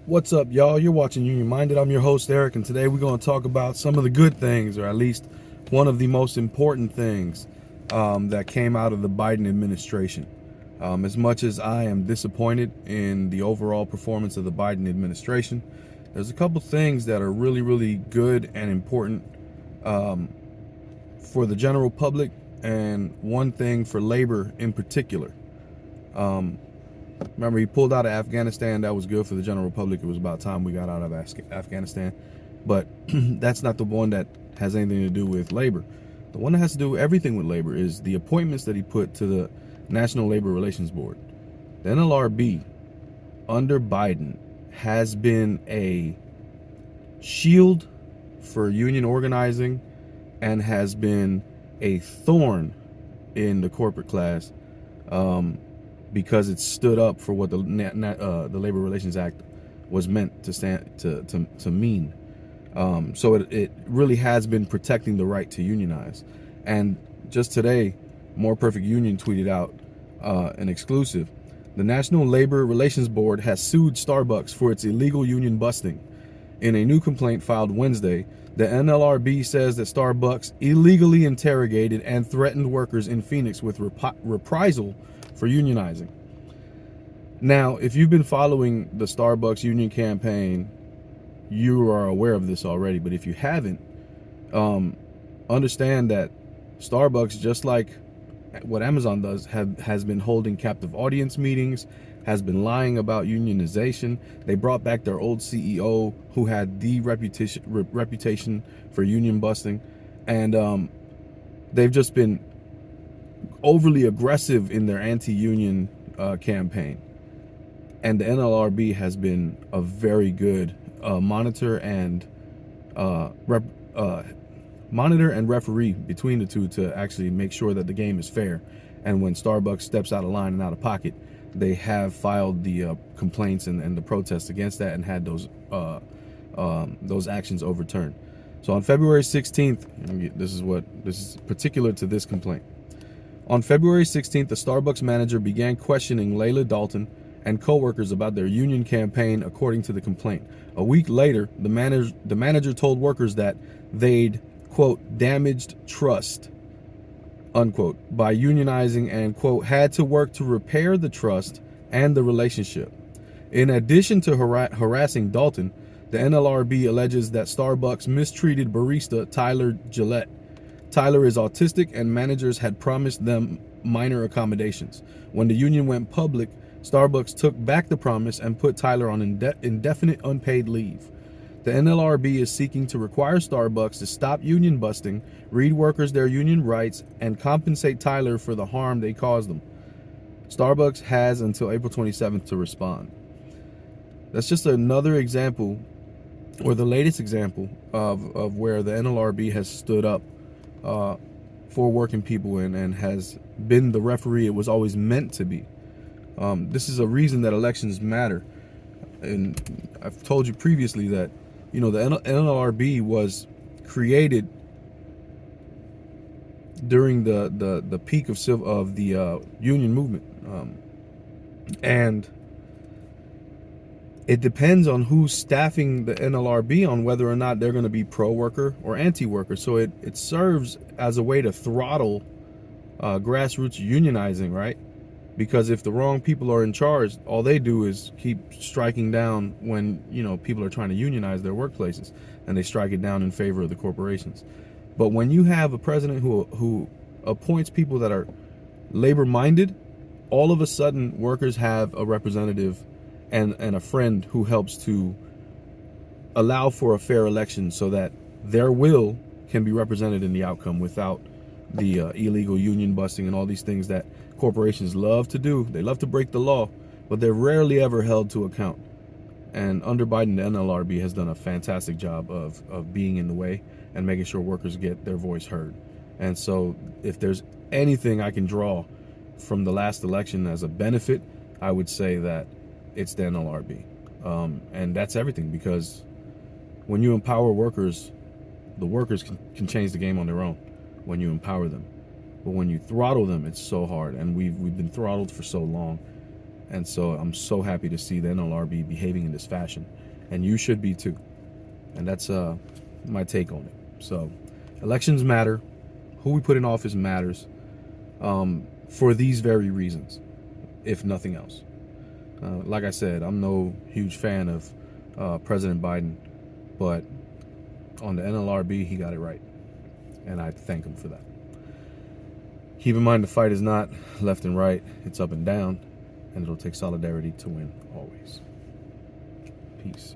What's up, y'all? You're watching Union Minded. I'm your host, Eric, and today we're going to talk about some of the good things, or at least one of the most important things that came out of the Biden administration. As much as I am disappointed in the overall performance of the Biden administration, there's a couple things that are really, really good and important for the general public, and one thing for labor in particular. Remember, he pulled out of Afghanistan. That was good for the general public. It was about time we got out of Afghanistan. But that's not the one that has anything to do with labor. The one that has to do with everything with labor is the appointments that he put to the National Labor Relations Board. The NLRB, under Biden, has been a shield for union organizing and has been a thorn in the corporate class. Because it stood up for what the Labor Relations Act was meant to stand to mean. So it really has been protecting the right to unionize. And just today, More Perfect Union tweeted out an exclusive. The National Labor Relations Board has sued Starbucks for its illegal union busting. In a new complaint filed Wednesday, the NLRB says that Starbucks illegally interrogated and threatened workers in Phoenix with reprisal for unionizing. Now, if you've been following the Starbucks union campaign, you are aware of this already. But if you haven't, understand that Starbucks, just like what Amazon does, has been holding captive audience meetings, has been lying about unionization. They brought back their old CEO who had the reputation for union busting, and they've just been overly aggressive in their anti-union campaign. And the NLRB has been a very good monitor and referee between the two to actually make sure that the game is fair. And when Starbucks steps out of line and out of pocket, they have filed the complaints and the protests against that and had those actions overturned. So on February 16th, this is particular to this complaint. On February 16th, the Starbucks manager began questioning Layla Dalton and coworkers about their union campaign, according to the complaint. A week later, the manager told workers that they'd, quote, damaged trust, unquote, by unionizing and, quote, had to work to repair the trust and the relationship. In addition to harassing Dalton, the NLRB alleges that Starbucks mistreated barista Tyler Gillette. Tyler is autistic, and managers had promised them minor accommodations. When the union went public, Starbucks took back the promise and put Tyler on indefinite unpaid leave. The NLRB is seeking to require Starbucks to stop union busting, read workers their union rights, and compensate Tyler for the harm they caused them. Starbucks has until April 27th to respond. That's just another example, or the latest example, of where the NLRB has stood up for working people and has been the referee it was always meant to be. This is a reason that elections matter. And I've told you previously that, the NLRB was created during the peak of the union movement. And it depends on who's staffing the NLRB on whether or not they're going to be pro-worker or anti-worker. So it serves as a way to throttle grassroots unionizing, right? Because if the wrong people are in charge, all they do is keep striking down when, people are trying to unionize their workplaces, and they strike it down in favor of the corporations. But when you have a president who appoints people that are labor-minded, all of a sudden workers have a representative and a friend who helps to allow for a fair election so that their will can be represented in the outcome without the illegal union busting and all these things that corporations love to do. They love to break the law, but they're rarely ever held to account. And under Biden, the NLRB has done a fantastic job of being in the way and making sure workers get their voice heard. And so if there's anything I can draw from the last election as a benefit, I would say that it's the NLRB. And that's everything, because when you empower workers, the workers can change the game on their own when you empower them. But when you throttle them, it's so hard. And we've been throttled for so long. And so I'm so happy to see the NLRB behaving in this fashion. And you should be too. And that's my take on it. So elections matter. Who we put in office matters, for these very reasons, if nothing else. Like I said, I'm no huge fan of President Biden, but on the NLRB, he got it right. And I thank him for that. Keep in mind, the fight is not left and right, it's up and down, and it'll take solidarity to win always. Peace.